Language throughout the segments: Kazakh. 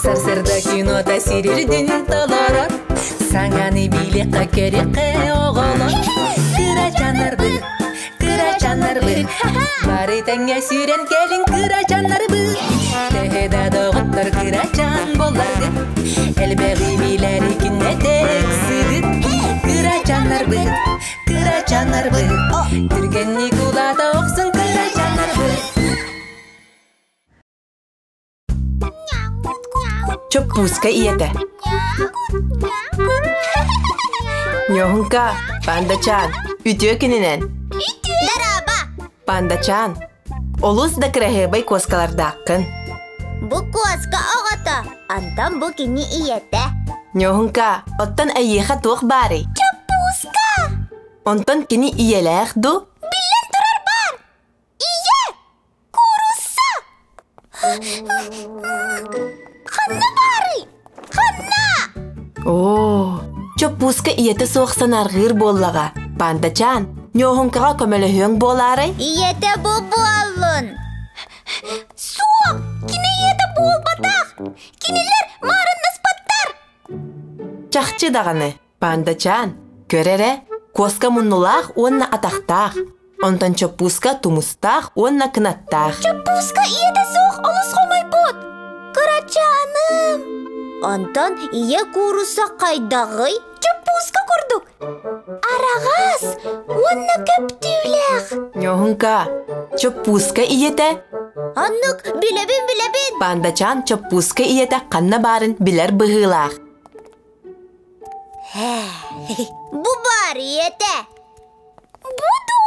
Сарсырда кинода сирирдин толорор, саңаны билекка керекке оголор. Кыра жанарбын, бары таңя сүйрен келин кыра жанарбын. Техеда доғыттар кыра жан боларды, элбеги билери кине тексидит. Кыра жанарбын, түргенни кулада оксун кыра жанарбын. Чопуска иете. Нёхунка, пандачан, ütüö kininen. Дараба. Пандачан, олус да крахебай коскалардаккын. Бу коска оғата, антан бу кини иете. Нёхунка, оттан айеха туох бари. Чопуска. Онтан кини иелех ду? Билен турар бар. Ие. Курусса. Ханна бары. Ханна. Оо, чопуска иете соқсанар гыр боллага. Пандачан, нёхункага көмөлөһүң болары? Иете бу боллун. Суок, кини иете бул батах. Кинилер марын наспаттар. Чахчы даганы, пандачан, көрере, коска муннулах онна атақтах. Онтан чопуска тумустах онна кынаттах. Чопуска иете суок олус хомай бут. Кырачаным. Антан ие курусса кайдагый чопуска курдук. Арагас, онна көптүлэх. Нёхунка, чопуска иете? Аннык, билебин. Пандачан чопуска иете канна барын билер быгылах. Бу бар иете. Буду.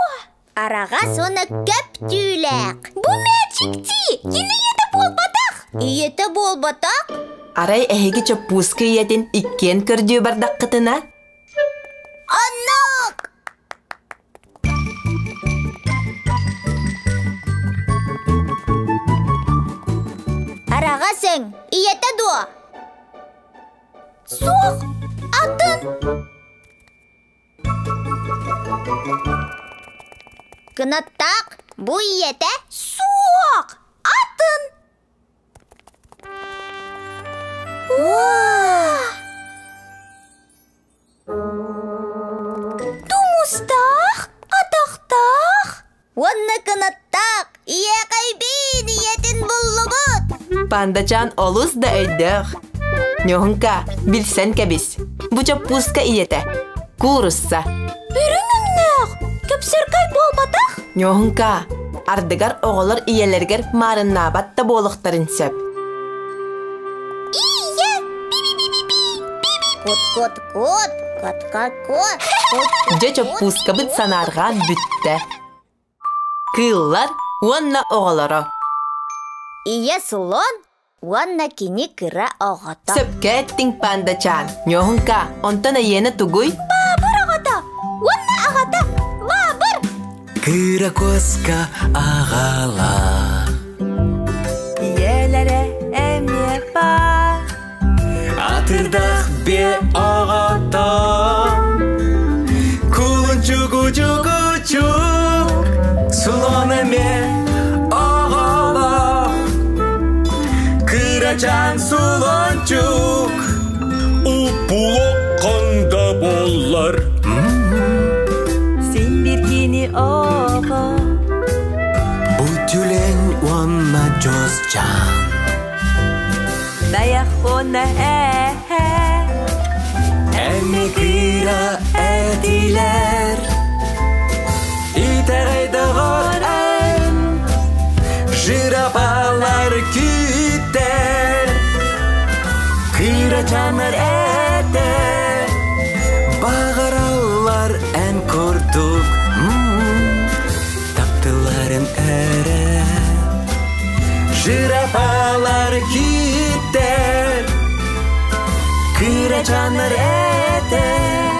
Арагас онна көптүлэх. Бу мәчикти. Кини иете болбатах. Иете болбатах. Арай эһиги чопуска иетин иккен көрдүү бардаккытына? Аннык. Арагасың, иете дуа. Сук, атын. Кынаттак, бу иете сук, атын. Тумустах, атақтах. Онны кынаттак, ие кайбин иетін буллубут. Пандачан олус да өйдөх. Нёхунка, билсен кебис. Бу чопуска иете. Курусса. Үрүнүмнөх, көпсөркай болбатах. Нёхунка, ардыгар оголор иелергер марыннабат да болуктарын сөп. Ие, би-би-би-би-би. Кот-кот-кот, кот-кот-кот. Же чопуска бит санарган бүтте. Кыллар онна оголоро. Ие слон, онна кини кыра оғата. Сөпкеттин пандачан. Нёхунка, онтан айена тугуй? Бабыр оғата, онна оғата, бабыр. Кыра коска ағала. Иелере эмне ба. Атырдақ бе ағата. Кулын чугу-чугу-чуг. Сулоны ме ағала. Кырачан сулончук. Упулок қанда болар. Сен бергені оғы. Бутюлен онна жозжан. Даяқ оны Әмі кыра әдилер. Итәрайдығыр ән. Жирапалар күттер. Кыра жанар әтер. Бағыралар ән көрдік. Таптыларын әрі. Жирапалар күттер. Кыра жанар әтер.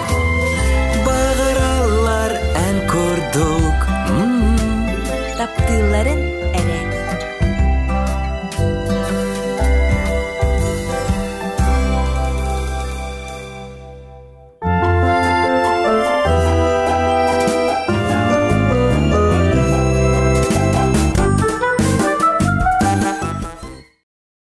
Бағыралар ән көрдік. таптыларын